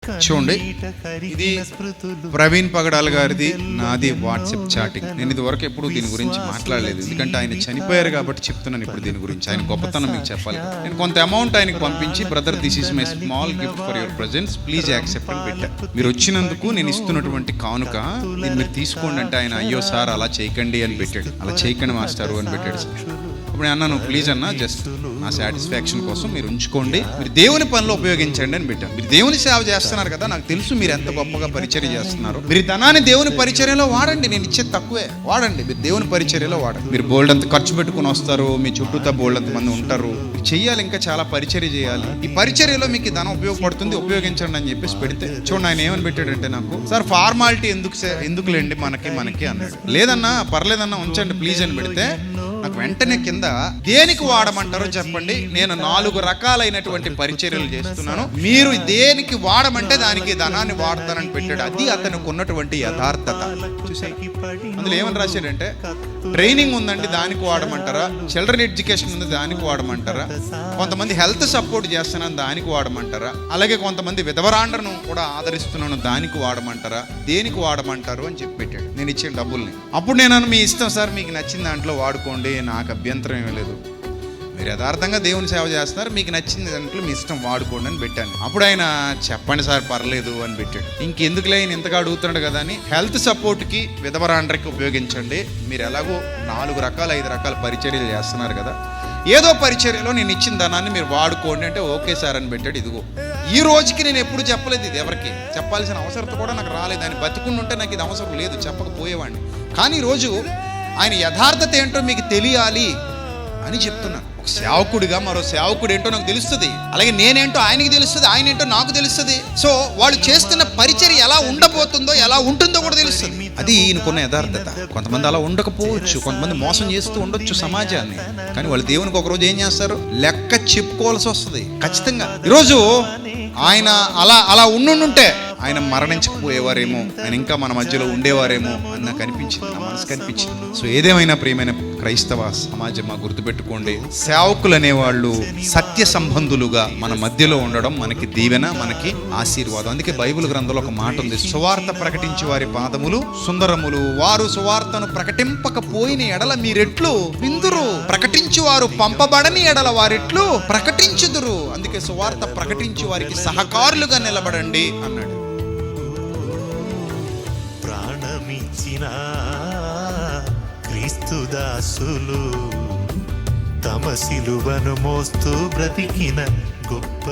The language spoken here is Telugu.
చూడండి, ఇది ప్రవీణ్ పగడాల గారిది, నాది వాట్సాప్ చాటింగ్. నేను ఇదివరకు ఎప్పుడు దీని గురించి మాట్లాడలేదు, ఎందుకంటే ఆయన చనిపోయారు కాబట్టి చెప్తున్నాను ఇప్పుడు దీని గురించి. ఆయన గొప్పతనం మీకు చెప్పాలి. నేను కొంత అమౌంట్ ఆయనకు పంపించి, brother this is my small gift for your presence, please accept అని పెట్టా. మీరు వచ్చినందుకు నేను ఇస్తున్నటువంటి కానుక, దీన్ని మీరు తీసుకోండి అంటే ఆయన అయ్యో సార్ అలా చేయకండి అని పెట్టాడు. అలా చేయకండి మాస్టారు అని పెట్టాడు. అప్పుడు నేను అన్నాను, ప్లీజ్ అన్న జస్ట్ నా సాటిస్ఫాక్షన్ కోసం మీరు ఉంచుకోండి, మీరు దేవుని పనిలో ఉపయోగించండి అని పెట్టాను. మీరు దేవుని సేవ చేస్తున్నారు కదా, నాకు తెలుసు మీరు ఎంత గొప్పగా పరిచర్య చేస్తున్నారు. మీరు ధనాన్ని దేవుని పరిచర్యలో వాడండి, నేను ఇచ్చేది తక్కువే, వాడండి. మీరు దేవుని పరిచర్యలో వాడండి. మీరు బోల్డ్ అంత ఖర్చు పెట్టుకుని వస్తారు, మీ చుట్టూతో బోల్డ్ అంత మంది ఉంటారు, చెయ్యాలి, ఇంకా చాలా పరిచర్య చేయాలి. ఈ పరిచర్యలో మీకు ధనం ఉపయోగపడుతుంది, ఉపయోగించండి అని చెప్పేసి పెడితే, చూడండి ఆయన ఏమని పెట్టాడంటే, నాకు సార్ ఫార్మాలిటీ ఎందుకులేండి మనకి అన్నాడు. లేదన్నా పర్లేదన్నా ఉంచండి ప్లీజ్ అని పెడితే, నాకు వెంటనే కింద దేనికి వాడమంటారో చెప్పండి, నేను 4 రకాలైనటువంటి పరిచర్యలు చేస్తున్నాను, మీరు దేనికి వాడమంటే దానికి ధనాన్ని వాడతానని పెట్టాడు. అది అతనికి ఉన్నటువంటి యథార్థత. చూసారు అందులో ఏమని రాశాడంటే, ట్రైనింగ్ ఉందండి దానికి వాడమంటారా, చిల్డ్రన్ ఎడ్యుకేషన్ ఉంది దానికి వాడమంటారా, కొంతమంది హెల్త్ సపోర్ట్ చేస్తున్నాను దానికి వాడమంటారా, అలాగే కొంతమంది విధవరాండ్రను కూడా ఆదరిస్తున్నాను దానికి వాడమంటారా, దేనికి వాడమంటారు అని చెప్పి పెట్టాడు. నేను ఇచ్చిన డబ్బుల్ని. అప్పుడు నేను మీ ఇష్టం సార్, మీకు నచ్చిన దాంట్లో వాడుకోండి, నాకు అభ్యంతరం ఏమీ లేదు, మీరు యథార్థంగా దేవుని సేవ చేస్తున్నారు, మీకు నచ్చిన దాంట్లో మీ ఇష్టం వాడుకోండి అని పెట్టాను. అప్పుడు ఆయన చెప్పండి సార్ పర్లేదు అని పెట్టాడు. ఇంకెందుకులే ఆయన ఇంతగా అడుగుతున్నాడు కదా అని, హెల్త్ సపోర్ట్కి విధవరాండ్రకి ఉపయోగించండి, మీరు ఎలాగో 4 రకాల 5 రకాల పరిచర్యలు చేస్తున్నారు కదా, ఏదో పరిచర్యలో నేను ఇచ్చిన ధనాన్ని మీరు వాడుకోండి అంటే ఓకే సార్ అని పెట్టాడు. ఇదిగో ఈ రోజుకి నేను ఎప్పుడు చెప్పలేదు, ఇది ఎవరికి చెప్పాల్సిన అవసరం కూడా నాకు రాలేదు. ఆయన బతికుంటుంటే నాకు ఇది అవసరం లేదు, చెప్పకపోయేవాడిని. కానీ ఈరోజు ఆయన యథార్థత ఏంటో మీకు తెలియాలి అని చెప్తున్నాను. ఒక సేవకుడిగా మరో సేవకుడు ఏంటో నాకు తెలుస్తుంది, అలాగే నేనేంటో ఆయనకి తెలుస్తుంది, ఆయన ఏంటో నాకు తెలుస్తుంది. సో వాళ్ళు చేస్తున్న పరిచర్య ఎలా ఉండబోతుందో, ఎలా ఉంటుందో కూడా తెలుస్తుంది. అది ఈయనకున్న యథార్థత. కొంతమంది అలా ఉండకపోవచ్చు, కొంతమంది మోసం చేస్తూ ఉండొచ్చు సమాజాన్ని, కానీ వాళ్ళు దేవునికి ఒకరోజు ఏం చేస్తారు, లెక్క చెప్పుకోవాల్సి వస్తుంది ఖచ్చితంగా. ఈరోజు ఆయన అలా ఉండుంటే ఆయన మరణించకపోయేవారేమో, ఆయన ఇంకా మన మధ్యలో ఉండేవారేమో అని నాకు అనిపించింది, నా మనసు కనిపించింది. సో ఏదేమైనా ప్రియమైన క్రైస్తవ సమాజమా, గుర్తుపెట్టుకోండి, సేవకులు అనేవాళ్ళు సత్య సంబంధులుగా మన మధ్యలో ఉండడం మనకి దీవెన, మనకి ఆశీర్వాదం. అందుకే బైబిల్ గ్రంథంలో ఒక మాట ఉంది, సువార్త ప్రకటించి వారి పాదములు సుందరములు, వారు సువార్తను ప్రకటింపకపోయిన ఎడల మీరెట్లు విందురు, ప్రకటించి వారు పంపబడని ఎడల వారెట్లు ప్రకటించుదురు. అందుకే సువార్త ప్రకటించి వారికి సహకారులుగా నిలబడండి అన్నాడు. ప్రాణమిచ్చిన క్రీస్తు దాసులు తమ సిలువను మోస్తూ బ్రతికిన గొప్ప